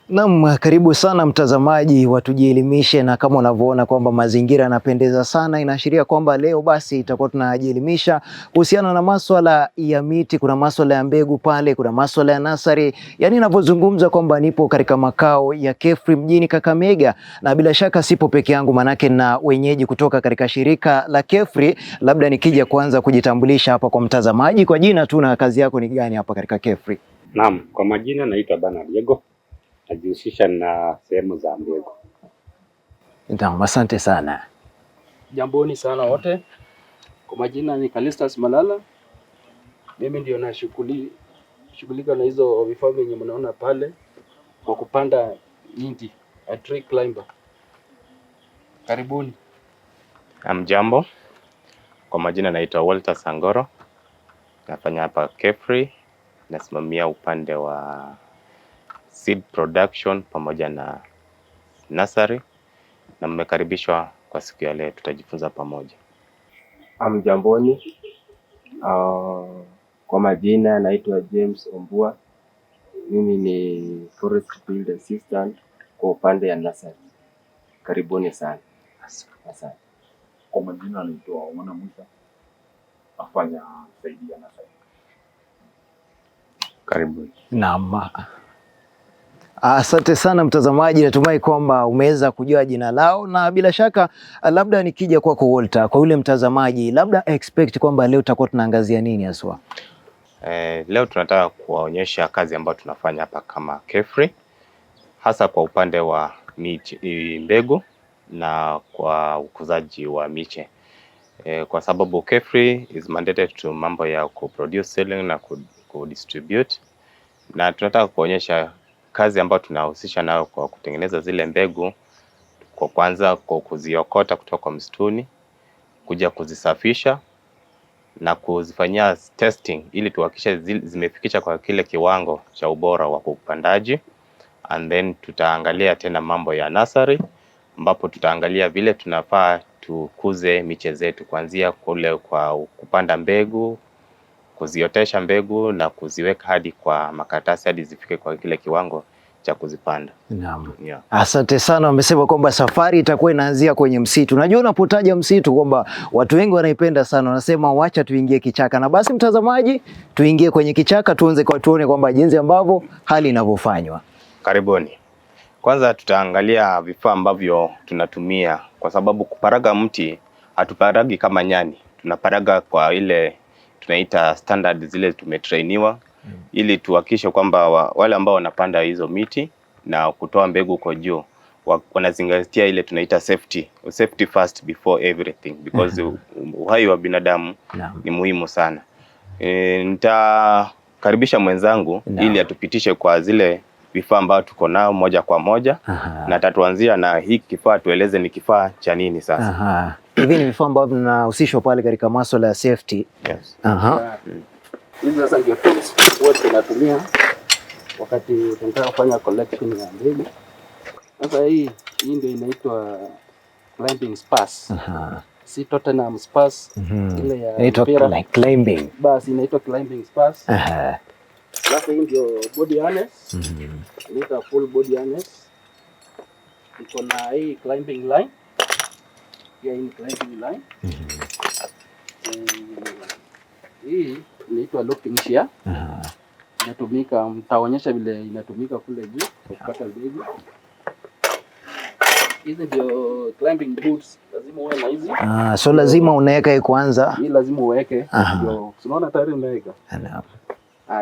Naam, karibu sana mtazamaji wa Tujielimishe, na kama unavyoona kwamba mazingira yanapendeza sana, inaashiria kwamba leo basi itakuwa tunajielimisha kuhusiana na masuala ya miti. Kuna masuala ya mbegu pale, kuna masuala ya nasari. Yaani ninavyozungumza kwamba nipo katika makao ya KEFRI mjini Kakamega, na bila shaka sipo peke yangu, manake na wenyeji kutoka katika shirika la KEFRI. Labda nikija kuanza kujitambulisha hapa kwa mtazamaji kwa jina tu na kazi yako ni gani hapa katika KEFRI? Naam, kwa majina naitwa Bernard Diego. Najihusisha na sehemu za mbegu. Naam, asante sana. Jamboni sana wote. Kwa majina ni Kalistas Malala. Mimi ndio nashughulika na hizo vifaa vyenye mnaona pale kwa kupanda miti, a tree climber. Karibuni. Jambo. Kwa majina naitwa Walter Sangoro. Nafanya hapa KEFRI, nasimamia upande wa seed production pamoja na nursery, na mmekaribishwa kwa siku ya leo, tutajifunza pamoja. Jamboni. Kwa majina naitwa James Ombua. Mimi ni forest field assistant kwa upande ya nursery. Karibuni sana. Asante. Kwa majina naitwa Omana Musa, afanya saidi ya nursery. Karibuni. Naam. Asante sana mtazamaji, natumai kwamba umeweza kujua jina lao, na bila shaka labda nikija kwako Walter, kwa yule mtazamaji labda expect kwamba leo tutakuwa tunaangazia nini haswa? Leo tunataka kuwaonyesha kazi ambayo tunafanya hapa kama KEFRI, hasa kwa upande wa mbegu na kwa ukuzaji wa miche. Kwa sababu KEFRI is mandated to mambo ya kuproduce, selling na kudistribute, na tunataka kuonyesha kazi ambayo tunahusisha nayo kwa kutengeneza zile mbegu, kwa kwanza kwa kuziokota kutoka kwa msituni, kuja kuzisafisha na kuzifanyia testing ili tuhakikishe zimefikisha kwa kile kiwango cha ubora wa upandaji. And then tutaangalia tena mambo ya nursery, ambapo tutaangalia vile tunafaa tukuze miche zetu, kuanzia kule kwa kupanda mbegu, kuziotesha mbegu na kuziweka hadi kwa makaratasi hadi zifike kwa kile kiwango cha kuzipanda. Naam. Yeah. Asante sana. Wamesema kwamba safari itakuwa inaanzia kwenye msitu. Unajua unapotaja msitu kwamba watu wengi wanaipenda sana, wanasema wacha tuingie kichaka. Na basi mtazamaji, tuingie kwenye kichaka tuone kwamba jinsi ambavyo hali inavyofanywa. Karibuni. Kwanza tutaangalia vifaa ambavyo tunatumia, kwa sababu kuparaga mti hatuparagi kama nyani. Tunaparaga kwa ile tunaita standard zile tumetrainiwa, ili tuhakikishe kwamba wale ambao wanapanda hizo miti na kutoa mbegu kwa juu wanazingatia ile tunaita safety first before everything, because uhai wa binadamu ni muhimu sana. Nitakaribisha mwenzangu ili atupitishe kwa zile vifaa ambavyo tuko nao moja kwa moja. Na tatuanzia na hii kifaa, tueleze ni kifaa cha nini sasa. Hivi ni vifaa ambavyo vinahusishwa pale katika masuala ya safety. Yes. Hizi sasa ndio tools wote tunatumia wakati tunataka kufanya collection ya mbegu. Sasa hii ndio inaitwa climbing spas. Si Tottenham spas ile ya inaitwa climbing. Basi inaitwa climbing spas. Alafu hii ndio body harness. Inaitwa full body harness. Iko na hii climbing line. Hii ni climbing line. Hii inaitwa locking shear. Inatumika, mtaonyesha vile inatumika kule juu kupata mbegu. Hizi ndio climbing boots, lazima uwe na hizi. So lazima unaweka hii kwanza. Hii lazima uweke. Ndio unaona tayari umeweka.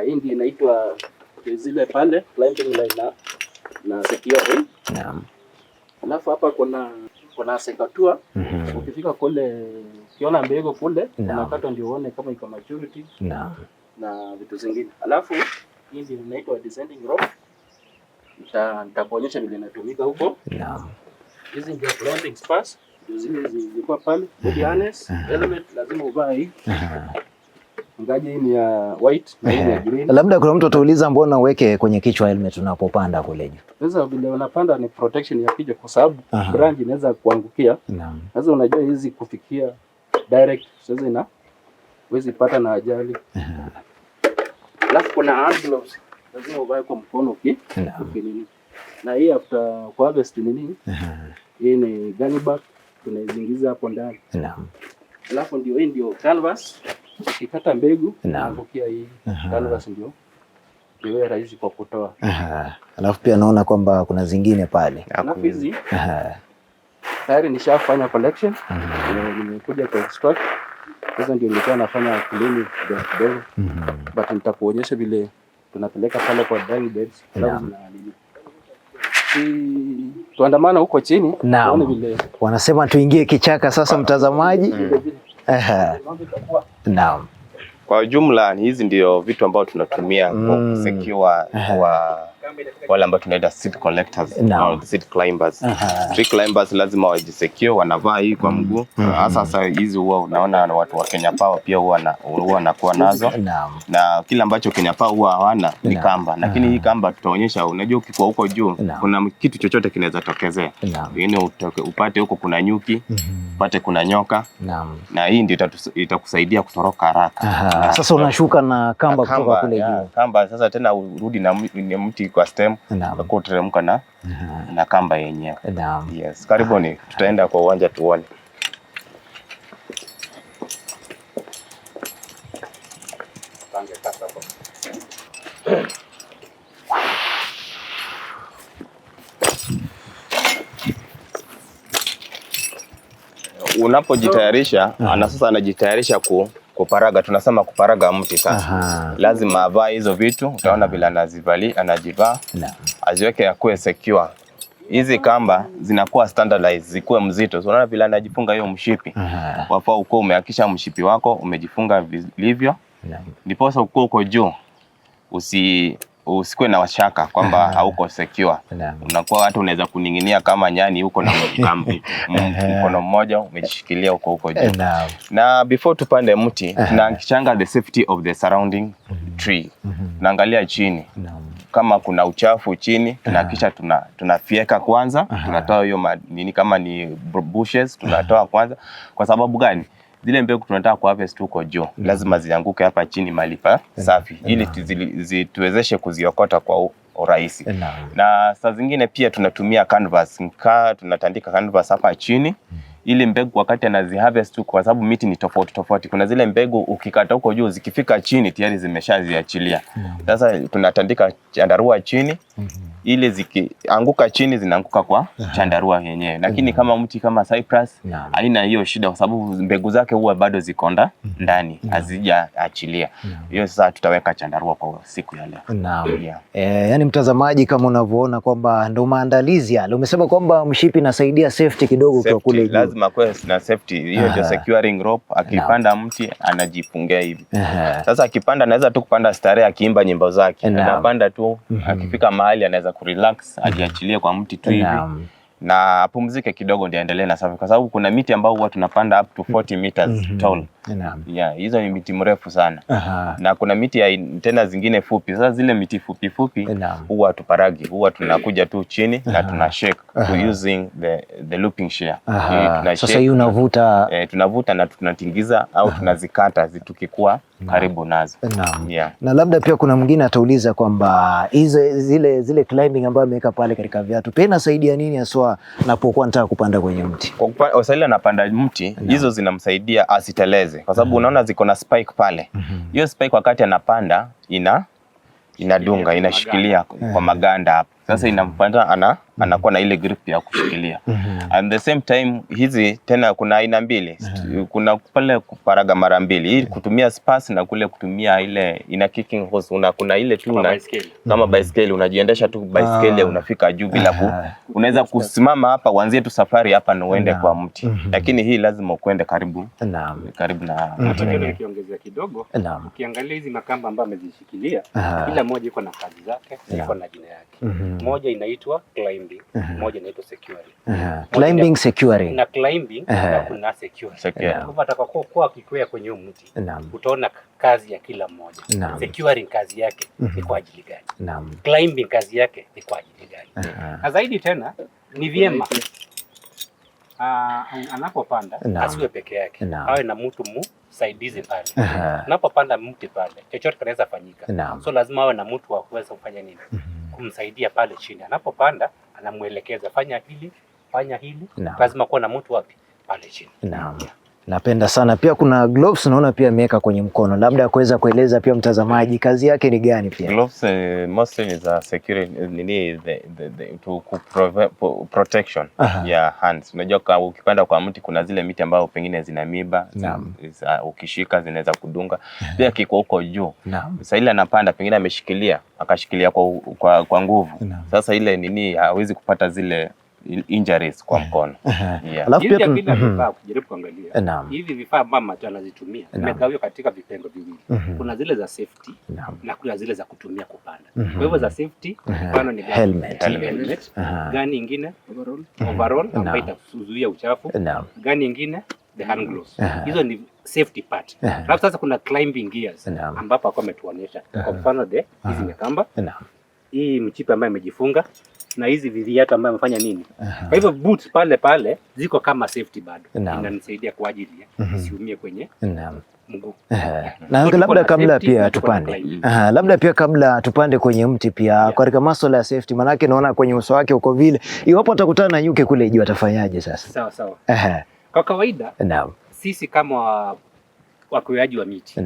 Hii ndio inaitwa zile pale climbing line na securing. Naam. Alafu hapa kuna sekatua. Ukifika kule ukiona mbegu kule unakata ndio uone kama iko maturity. Na vitu zingine. Alafu hii ndio inaitwa descending rope. Nitakuonyesha vile inatumika huko. Hizi ndio climbing spas. Zile zilikuwa pale. Body harness, helmet lazima uvae hii. Ngaji hii ni ya white na hii ya green. Labda kuna mtu atauliza mbona uweke kwenye kichwa helmet unapopanda kule juu? Sasa vile unapanda ni protection ya kichwa, kwa sababu branch inaweza kuangukia. Sasa unajua hizi kufikia direct, sasa huwezi pata na ajali. Alafu kuna hand gloves lazima uvae kwa mkono ukinini. Na hii after harvest nini? Hii ni gani back tunaizingiza hapo ndani. Naam. Alafu ndio hii ndio canvas. Ukikata mbegu unaangukia hii canvas ndio iwe rahisi kwa kutoa. Alafu pia naona kwamba kuna zingine pale. Alafu hizi tayari nishafanya collection. Nimekuja kwa extract. Sasa ndio nilikuwa nafanya cleaning kidogo. But nitakuonyesha vile tunapeleka pale kwa drying beds. Tuandamana huko chini. Naam. Vile wanasema tuingie kichaka sasa, mtazamaji. Naam. Kwa jumla hizi ndio vitu ambavyo tunatumia kwa secure wa wale ambao tunaita seed collectors au seed climbers. Tree climbers lazima wajisecure, wanavaa hii kwa mguu. Sasa hizi huwa unaona watu wa Kenya Power pia huwa wanakuwa nazo. Na kila ambacho Kenya Power huwa hawana ni kamba. Lakini hii kamba tutaonyesha, unajua ukikuwa huko juu kuna kitu chochote kinaweza tokezea. Yaani upate huko kuna nyuki, upate kuna nyoka. Na hii ndio itakusaidia kutoroka haraka. Sasa unashuka na kamba kutoka kule juu. Kamba sasa tena urudi na mti kwa stem kwa kuteremka na kamba yenyewe. Yes, karibuni tutaenda kwa uwanja tuone. Unapojitayarisha, ana sasa anajitayarisha kuparaga, tunasema kuparaga mti sasa. Lazima avaa hizo vitu, utaona bila anajivaa. Aziweke yakuwe secure. Hizi kamba zinakuwa standardized, zikuwe mzito. So unaona bila anajifunga hiyo mshipi. Wafaa uko umehakisha mshipi wako umejifunga vilivyo. Ndipo sasa uko juu usikuwe na washaka kwamba hauko secure. Unakuwa hata unaweza kuninginia kama nyani huko na mkono mmoja umejishikilia huko juu. Na before tupande mti, tunahakikisha the safety of the surrounding tree. Tunaangalia chini. Kama kuna uchafu chini, tunahakikisha tunafieka kwanza, tunatoa hiyo nini kama ni bushes, tunatoa kwanza. Kwa sababu gani? Zile mbegu tunataka ku harvest huko juu, lazima zianguke hapa chini mahali pa safi ili tuwezeshe kuziokota kwa urahisi. Na saa zingine pia tunatumia canvas, tunatandika canvas hapa chini ili mbegu wakati anaziharvest tu, kwa sababu miti ni tofauti. Kuna zile mbegu ukikata huko juu zikifika chini tayari zimeshaziachilia. Sasa tunatandika chandarua chini ili zikianguka chini zinaanguka kwa chandarua yenyewe. Lakini kama mti kama cypress haina hiyo shida kwa sababu mbegu zake huwa bado zikonda ndani, hazijaachilia. Hiyo sasa tutaweka chandarua kwa siku ya leo. Yani mtazamaji, kama unavyoona kwamba ndo maandalizi yale. Umesema kwamba mshipi inasaidia safety kidogo kwa kule juu. Lazima kuwe na safety. Hiyo ndio securing rope. Akipanda mti anajifungia hivi. Sasa akipanda anaweza tu kupanda starehe akiimba nyimbo zake. Anapanda tu akifika mahali anaweza kurelax, ajiachilie kwa mti tu hivi. Na apumzike kidogo ndio aendelee na safari, kwa sababu kuna miti ambao huwa tunapanda up to 40 meters tall. Hizo ni miti mrefu sana. Na kuna miti tena zingine fupi. Sasa zile miti fupi huwa tuparagi, huwa tunakuja tu chini na tunashake using the looping shear. Sasa hii unavuta, tunavuta na tunatingiza au tunazikata tukikuwa karibu nazo. Na labda pia kuna mwingine atauliza kwamba zile climbing ambayo ameweka pale katika viatu pia inasaidia nini haswa napokuwa nataka kupanda kwenye mti? Kwa wasaidia anapanda mti, hizo zinamsaidia asiteleze kwa sababu unaona ziko na spike pale. Hiyo spike wakati anapanda inadunga, inashikilia kwa maganda hapo. Sasa inampanda anakuwa na ile grip ya kushikilia. At the same time hizi tena kuna aina mbili. Kuna pale kuparaga mara mbili. Hii kutumia spurs na kule kutumia ile ina kicking horse. Kuna ile tu kama baiskeli unajiendesha tu baiskeli unafika juu bila unaweza kusimama hapa uanzie tu safari hapa na uende kwa mti. Lakini hii lazima uende karibu na mti. Nikiongezea kidogo, ukiangalia hizi makamba ambazo amezishikilia, kila moja iko na kazi zake, iko na jina yake. Moja inaitwa climbing, moja inaitwa securing. Climbing, securing. Na climbing na kuna securing. Kwa atakapokuwa akikwea kwenye mti, utaona kazi ya kila mmoja. Securing kazi yake ni kwa ajili gani? Climbing kazi yake ni kwa ajili gani? Na zaidi tena ni vyema anapopanda asiwe peke yake, awe na mtu msaidizi pale. Anapopanda mti pale chochote kinaweza fanyika, so lazima awe na mtu wa kuweza kufanya nini, kumsaidia pale chini. Anapopanda anamuelekeza fanya hili. Lazima kuwa na mtu wapi pale chini. Naam. Napenda sana pia kuna gloves naona pia ameweka kwenye mkono, labda kuweza kueleza pia mtazamaji kazi yake ni gani pia. Gloves mostly is a security to protection ya hands. Unajua ukipanda kwa mti kuna zile miti ambayo pengine zina miba, ukishika zinaweza kudunga. Pia kiko huko juu. Sasa ile anapanda pengine akashikilia kwa nguvu. Sasa ile hawezi kupata zile injuries kwa mkono. Alafu pia kujaribu kuangalia hivi vifaa mama tu anazitumia vimegawiwa katika vitengo viwili. Kuna zile za safety na kuna zile za kutumia kupanda. Kwa hivyo za safety mfano ni helmet, gani nyingine overall ambayo itazuia uchafu, gani nyingine the hand gloves. Hizo ni safety part. Alafu sasa kuna climbing gears ambapo kwa ametuonyesha kwa mfano hizi mikamba, hii mchipa ambayo imejifunga na hizi viatu ambayo amefanya nini. Kwa hivyo boots pale ziko kama safety bado. Inanisaidia kwa ajili ya isiumie kwenye mguu. Na labda kabla pia tupande. Labda pia kabla tupande kwenye mti pia katika masuala ya safety, manake naona kwenye uso wake uko vile. Iwapo atakutana na nyuki kule juu atafanyaje sasa? Sawa. Kwa kawaida sisi kama wakuaji wa miti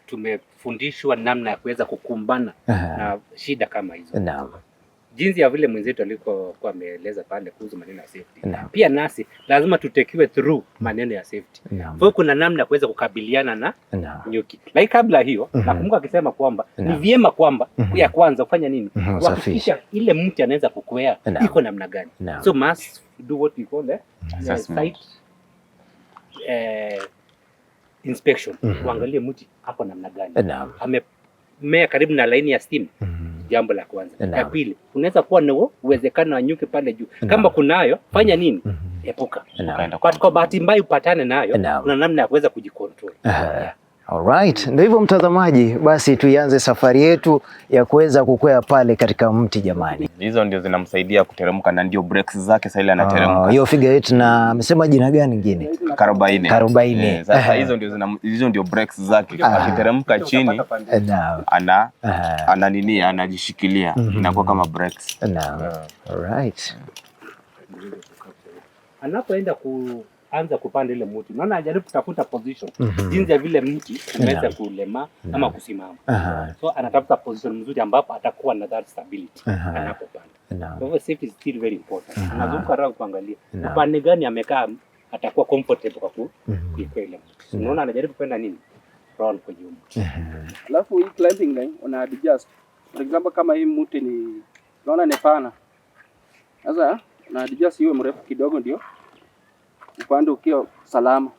tumefundishwa namna ya kuweza kukumbana na shida kama hizo. Jinsi ya vile mwenzetu alikuwa ameeleza pale kuhusu maneno ya safety. Pia nasi lazima tutekiwe through maneno ya safety. Kwa hiyo kuna namna ya kuweza kukabiliana na nyuki. Lakini kabla hiyo nakumbuka akisema kwamba ni vyema kwamba ya kwanza kufanya nini? Kuhakikisha ile mti anaweza kukwea iko namna gani. So must do what we call site inspection. Kuangalia mti hapo namna gani. Amemea karibu na laini ya stima. Jambo la kwanza. La pili, unaweza kuwa na uwezekano wa nyuki pale juu. Kama kunayo, fanya nini? Epuka. Kwa bahati mbaya upatane nayo, kuna namna ya kuweza kujikontrol. Alright, ndio hivyo mtazamaji, basi tuianze safari yetu ya kuweza kukwea pale katika mti jamani. Hizo ndio zinamsaidia kuteremka na ndio breaks zake sasa ile anateremka. Hiyo figure 8 na amesema jina gani nyingine? 40. Sasa hizo ndio breaks zake. Akiteremka chini anajishikilia inakuwa kama breaks. Alright. Anapoenda anza kupanda ile mti. Unaona ajaribu kutafuta position. Jinsi ya vile mti umeweza kulema ama kusimama. So anatafuta position nzuri ambapo atakuwa na that stability anapopanda. Kwa hivyo safety is still very important. Anazunguka rao kuangalia upande gani amekaa atakuwa comfortable kwa kuikwea ile mti. Unaona anajaribu kwenda nini? Round kwenye mti. Alafu hii climbing line una adjust. For example kama hii mti unaona ni pana. Sasa una adjust iwe mrefu kidogo ndio upande ukiwa salama.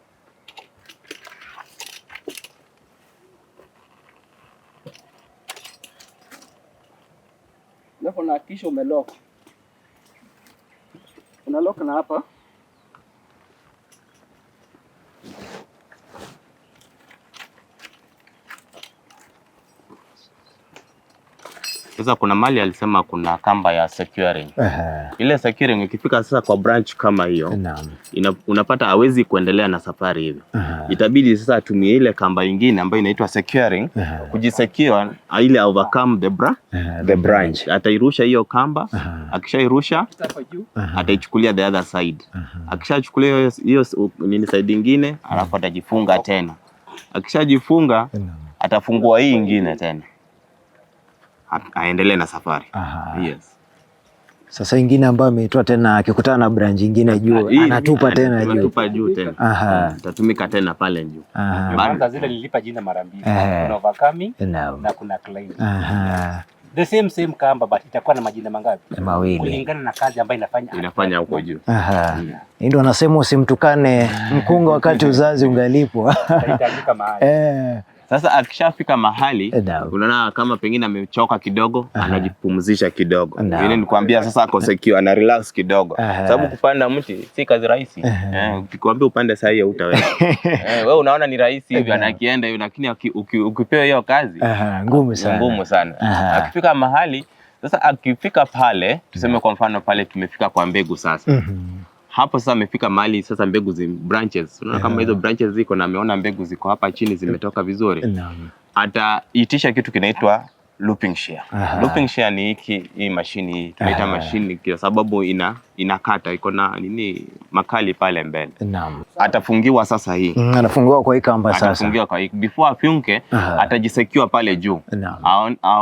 Alafu na kisha umelock. Unalock na hapa. Sasa kuna mali alisema kuna kamba ya securing. Ile securing ikifika sasa kwa branch kama hiyo, unapata hawezi kuendelea na safari hivyo. Itabidi sasa atumie ile kamba nyingine ambayo inaitwa securing kujisecure ile overcome the branch. Atairusha hiyo kamba, akishairusha ataichukulia the other side. Akishachukulia hiyo side nyingine, alafu atajifunga tena. Akishajifunga atafungua hii nyingine tena. Aendelee na safari. Yes. Sasa ingine ambayo ameitoa tena akikutana na branch nyingine juu anatupa tena juu. Anatupa juu tena. Tatumika tena pale juu. Kwanza zile nilipa jina mara mbili. Kuna overcoming na kuna climbing. The same kamba but itakuwa na majina mangapi? Mawili. Kulingana na kazi ambayo inafanya huko juu. Ndio nasema usimtukane mkunga wakati uzazi ungalipwa. Itaandika mahali. Sasa akishafika mahali unaona kama pengine amechoka kidogo, anajipumzisha kidogo. Mimi nikwambia sasa ako secure, ana relax kidogo. Sababu kupanda mti si kazi rahisi. Ukikwambia upande saa hiyo hutaweza. Wewe unaona ni rahisi hivi anakienda hivi, lakini ukipewa hiyo kazi ngumu sana. Akifika mahali sasa, akifika pale tuseme kwa mfano pale tumefika kwa mbegu sasa. Hapo sasa amefika mahali sasa mbegu branches. Unaona kama hizo branches ziko na ameona mbegu ziko hapa chini zimetoka vizuri. Ataitisha kitu kinaitwa looping shear. Looping shear ni hii mashini tunaita mashini kwa sababu inakata iko na nini makali pale mbele. Naam. Atafungiwa sasa hii. Anafungiwa kwa hii kamba sasa. Atafungiwa kwa hii. Before afunge atajisecure pale juu.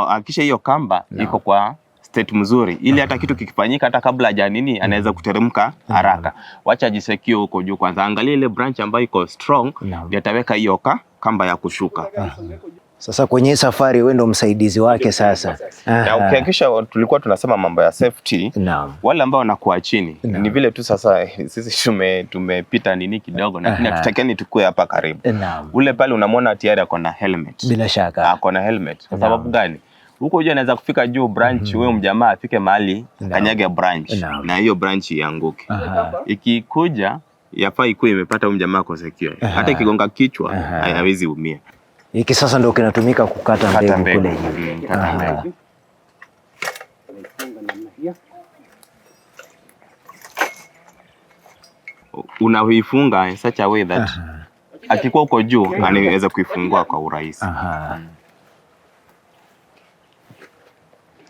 Akisha hiyo kamba iko kwa state mzuri ili hata kitu kikifanyika hata kabla haja nini anaweza kuteremka haraka. Wacha ajisecure huko juu kwanza. Angalia ile branch ambayo iko strong ndio ataweka hiyo kamba ya kushuka. Sasa kwenye safari wewe ndo msaidizi wake sasa. Na ukihakikisha tulikuwa tunasema mambo ya safety. Wale ambao wanakuwa chini ni vile tu sasa sisi tumepita nini kidogo lakini hatutakeni tukue hapa karibu. Ule pale unamwona tayari ako na helmet. Bila shaka. Ako na helmet. Kwa sababu gani? Huko unajua anaweza kufika juu branch wewe mjamaa afike mahali kanyage branch na hiyo branch ianguke. Ikikuja yafaa ikuwe imepata mjamaa kwa secure. Hata ikigonga kichwa haiwezi umia. Hiki sasa ndio kinatumika kukata mbegu kule juu. Unavifunga in such a way that akikuwa uko juu anaweza kuifungua kwa urahisi.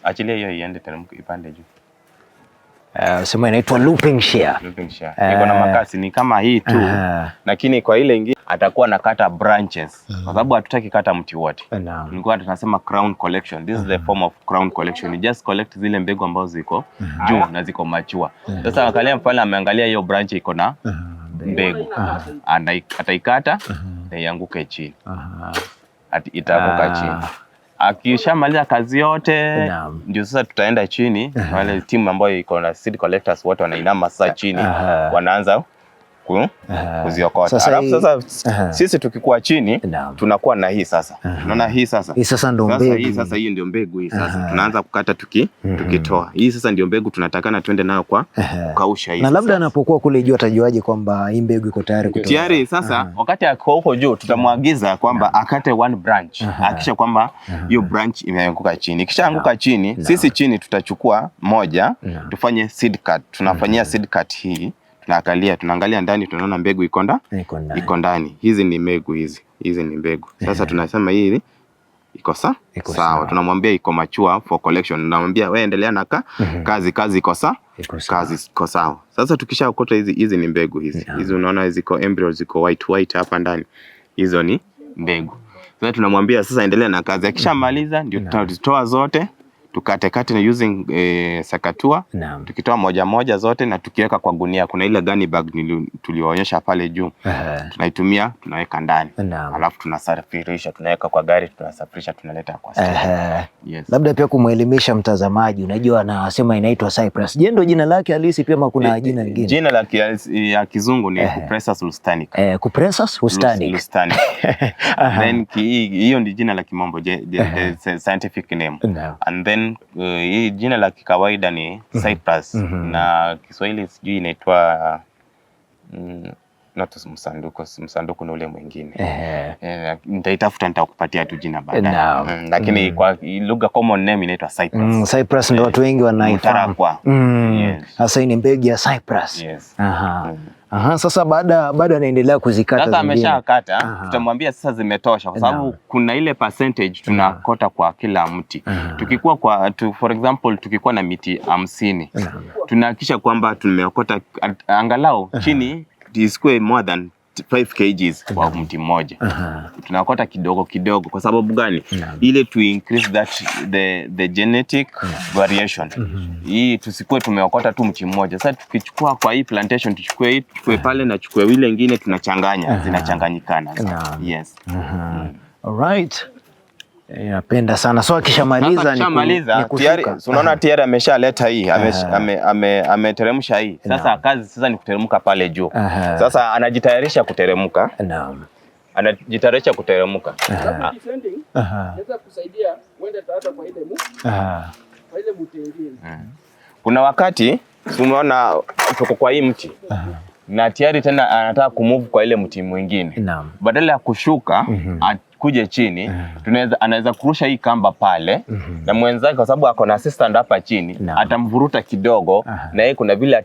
Achilia hiyo iende teremka ipande juu. Sema inaitwa looping shear. Looping shear. Iko na makasi ni kama hii tu. Lakini kwa ile ingine atakuwa nakata branches. Kwa sababu hatutaki kata mti wote. Nilikuwa tunasema crown collection. This is the form of crown collection. You just collect zile mbegu ambazo ziko juu na ziko mature. Sasa angalia mfano ameangalia hiyo branch iko na mbegu. Ataikata na ianguke chini. Itaanguka chini. Akishamaliza kazi yote ndio sasa tutaenda chini. Wale timu ambayo iko na seed collectors wote wanainama sasa chini wanaanza kuziokota. Alafu sasa sisi tukikuwa chini tunakuwa na hii sasa. Unaona hii sasa? Hii sasa ndio mbegu. Hii sasa hiyo ndio mbegu hii sasa. Tunaanza kukata tukitoa. Hii sasa ndio mbegu tunataka twende nayo kwa kukausha hii. Na labda anapokuwa kule juu atajuaje kwamba hii mbegu iko tayari kutoa? Tayari sasa wakati ako huko juu tutamwagiza kwamba akate one branch. Hakisha kwamba hiyo branch imeanguka chini. Ikishaanguka chini, sisi chini tutachukua moja tufanye seed cut. Tunafanyia seed cut hii. Tunaangalia ndani tunaona mbegu iko ndani. Hizi ni mbegu hizi ni mbegu. Sasa tunasema hii iko sawa. Tunamwambia iko mature for collection. Tunamwambia wewe endelea na kazi iko sawa. Kazi iko sawa. Sasa tukishaokota hizi ni mbegu hizi. Hizi unaona ziko embryos ziko white hapa ndani. Hizo ni mbegu. Sasa tunamwambia sasa endelea na kazi. Akishamaliza ndio tutatoa zote. Tukate na using sakatua. Tukitoa moja zote na tukiweka kwa gunia. Kuna ile gunny bag tulionyesha pale juu. Tunaitumia tunaweka ndani. Alafu tunasafirisha tunaweka kwa gari tunasafirisha tunaleta kwa store. Labda pia kumuelimisha mtazamaji, unajua anasema inaitwa Cyprus. Je, ndio jina lake halisi pia ama kuna jina lingine? Jina la ya kizungu ni Cupressus lustanica. Cupressus lustanica. Then hiyo ndio jina la kimombo, the scientific name. And then hii jina la kikawaida ni Cyprus na Kiswahili sijui inaitwa msanduku na ule mwingine. Nitaitafuta nitakupatia tu jina baadaye. Lakini kwa lugha common name inaitwa Cyprus. Cyprus ndio watu wengi wanaifahamu. Sasa hii ni mbegu ya Cyprus. Sasa baada anaendelea kuzikata. Sasa ameshakata, tutamwambia sasa zimetosha kwa sababu kuna ile percentage tunakota kwa kila mti. Tukikuwa for example tukikuwa na miti 50, tunahakisha kwamba tumeokota angalau chini isikuwe more than 5 kgs kwa mti mmoja. Tunakota kidogo kwa sababu gani? Ile to increase that the genetic variation. Hii tusikuwe tumeokota tu mti mmoja. Sasa tukichukua kwa hii plantation tuchukue pale na chukue ile nyingine tunachanganya, zinachanganyikana. Yes. Alright. Napenda sana. So akishamaliza tayari unaona tayari ameshaleta hii, ameteremsha hii. Sasa kazi sasa ni kuteremka pale juu. Sasa anajitayarisha kuteremka. Anajitayarisha kuteremka. Naweza kusaidia uende hata kwa ile mti mwingine. Kuna wakati umeona tuko kwa hii mti. Na tayari tena anataka kumove kwa ile mti mwingine. Badala ya kushuka kuje chini, anaweza kurusha hii kamba pale na mwenzake kwa sababu ako na assistant hapa chini, atamvuruta kidogo na yeye kuna vile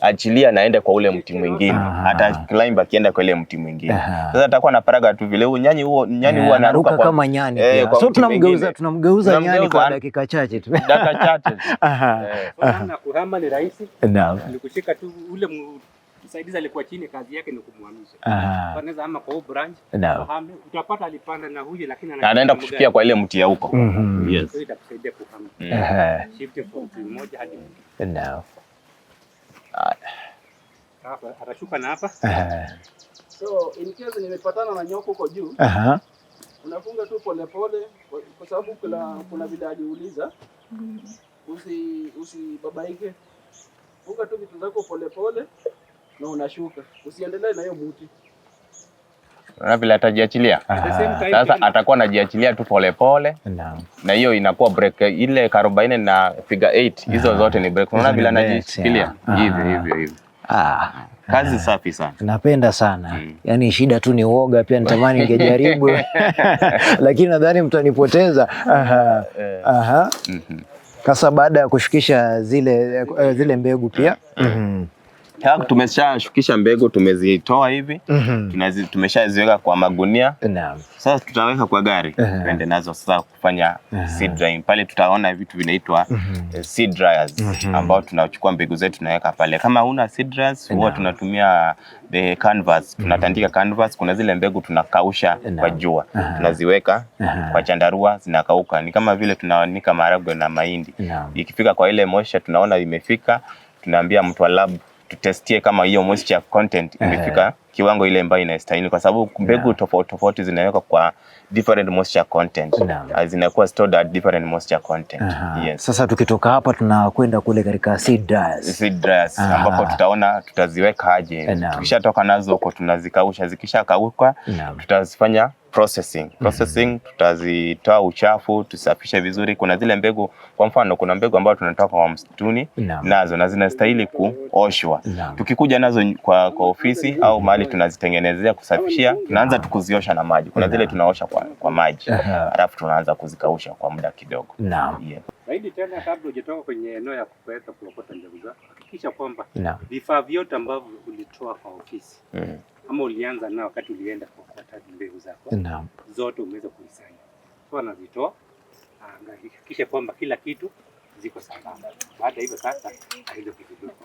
achilia naende kwa ule mti mwingine. Hata climb akienda kwa ile mti mwingine. Sasa atakuwa anaparaga tu vile nyani huo anaruka kama nyani pia. So tunamgeuza nyani kwa dakika chache tu. Dakika chache. Na kuhama ni rahisi. Naam. Ni kushika tu ule msaidizi alikuwa chini, kazi yake ni kumhamisha. Anaweza ama kwa branch. Naam. Utapata alipanda na huyu lakini anaenda kushukia kwa ile mti ya huko. Yes. So itakusaidia kuhama. Shift from mmoja hadi mwingine. Naam. Hapa atashuka na hapa. So in case nimepatana na nyoka huko juu, unafunga tu pole pole, kwa sababu kuna vile aliuliza, usibabaike. Funga tu vitu zako pole pole na unashuka. Usiendelee na hiyo mti. Na vile atajiachilia. Sasa atakuwa anajiachilia tu pole pole. Na hiyo inakuwa break ile 40 na figure 8. Hizo zote ni break. Unaona vile anajishikilia. Hivyo. Kazi safi sana. Napenda sana. Yaani shida tu ni uoga, pia nitamani ningejaribu. Lakini nadhani mtanipoteza. Sasa baada ya kushukisha zile mbegu pia. Tumeshashukisha mbegu, tumezitoa hivi. Tumeshaziweka kwa magunia. Sasa tutaweka kwa gari. Twende nazo sasa kufanya seed drying. Pale tutaona vitu vinaitwa seed dryers ambao tunachukua mbegu zetu tunaweka pale. Kama huna seed dryers, huwa tunatumia the canvas. Tunatandika canvas, kuna zile mbegu tunakausha kwa jua. Tunaziweka kwa chandarua, zinakauka. Ni kama vile tunaanika maharagwe na mahindi. Ikifika kwa ile moisture tunaona imefika, tunaambia mtu wa lab tutestie kama hiyo moisture content imefika kiwango ile ambayo inastahili, kwa sababu mbegu tofauti zinawekwa kwa different moisture content. Zinakuwa stored at different moisture content. Yes. Sasa tukitoka hapa tunakwenda kule katika seed dryers. Ambapo tutaona tutaziweka aje. Tukishatoka nazo huko tunazikausha, zikishakauka tutazifanya processing. Tutazitoa uchafu, tusafishe vizuri. Kuna zile mbegu, kwa mfano kuna mbegu ambazo tunatoka kwa msituni nazo na zinastahili kuoshwa. Tukikuja nazo kwa ofisi au mahali tunazitengenezea kusafishia, tunaanza tukuziosha na maji. Kuna zile tunaosha kwa maji. Alafu tunaanza kuzikausha kwa muda kidogo. Zaidi tena, kabla hujatoka kwenye eneo ya kupeleka kuokota mbegu zako, hakikisha kwamba vifaa vyote ambavyo ulitoa kwa ofisi ama ulianza nao wakati ulienda kuokota mbegu zako zote umeweza kuisanya. So anazitoa, hakikisha kwamba kila kitu ziko salama. Baada hivyo sasa aizo kizidoko.